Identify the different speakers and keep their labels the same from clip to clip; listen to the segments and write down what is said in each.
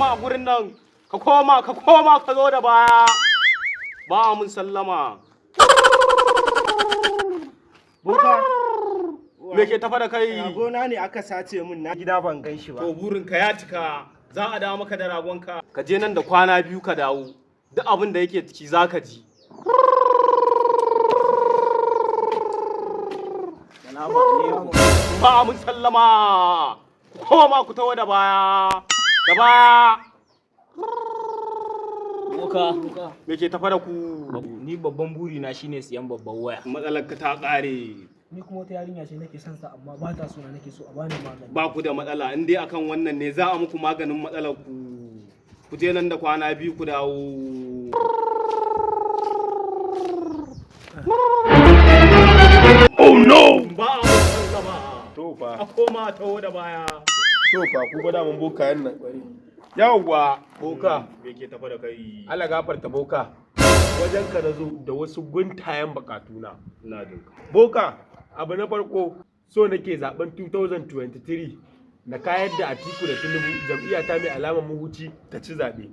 Speaker 1: sallama a gurin nan. Ka koma ka zo da baya. Ba mun sallama.
Speaker 2: Boka.
Speaker 1: Me ke tafa da kai?
Speaker 2: Ragona ne aka sace min na gida ban gan shi ba.
Speaker 1: To burinka ya cika. Za a dawo maka da ragonka. Ka je nan da kwana 2 ka dawo. Duk abin da yake ciki za ka ji.
Speaker 2: Salamu alaikum.
Speaker 1: Ba mun sallama. Koma ku tawo da baya. Da baya.
Speaker 3: Boka.
Speaker 1: Me ke tafa da ku?
Speaker 3: Ni babban buri na shine siyan babban waya.
Speaker 1: Matsalar ka ta ƙare.
Speaker 4: Ni kuma wata yarinya ce nake son sa amma ba ta so na nake so a bani magani.
Speaker 1: Ba ku da matsala in dai akan wannan ne za a muku maganin matsalar ku. Ku je nan da kwana 2 ku dawo. Oh no! Ba a sallama.
Speaker 2: To fa.
Speaker 1: A koma tawo da baya.
Speaker 2: To fa ku gwada mun bokayen nan. Yawwa boka.
Speaker 1: Me ke tafa da kai?
Speaker 2: Allah gafarta boka. Wajen ka nazo da wasu guntayen bakatuna.
Speaker 1: Ina jin ka.
Speaker 2: Boka, abu na farko so nake zaben 2023 na kayar da Atiku da Tinubu jam'iyyata mai alamar muhuci ta ci zaɓe.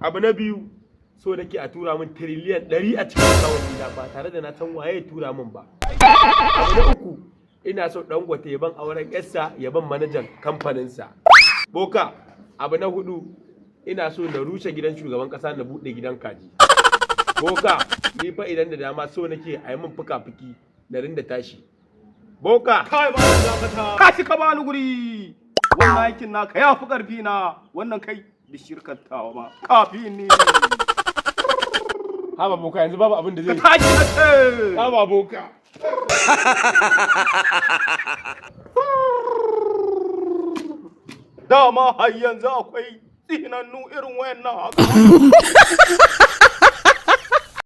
Speaker 2: Abu na biyu so nake a tura min tiriliyan 100 a cikin akawun gida ba tare da na san waye ya tura min ba. Abu na uku ina so Dangote ya ban auren yarsa ya ban manajan kamfaninsa. Boka, abu na hudu ina so na rushe gidan shugaban kasa na buɗe gidan kaji. Boka, ni fa idan da dama so nake a yi min fuka-fuki na rinda tashi. Boka!
Speaker 1: Kai ba da dakata. Ka ci ka bani guri. Wannan aikin naka ya fi ƙarfi na. Wannan kai da shirkantawa ma. Kafin ne.
Speaker 2: Haba boka yanzu babu abin da zai.
Speaker 1: Ka tashi na ce.
Speaker 2: Haba boka.
Speaker 1: Dama har yanzu akwai tsinannu irin wayannan haka.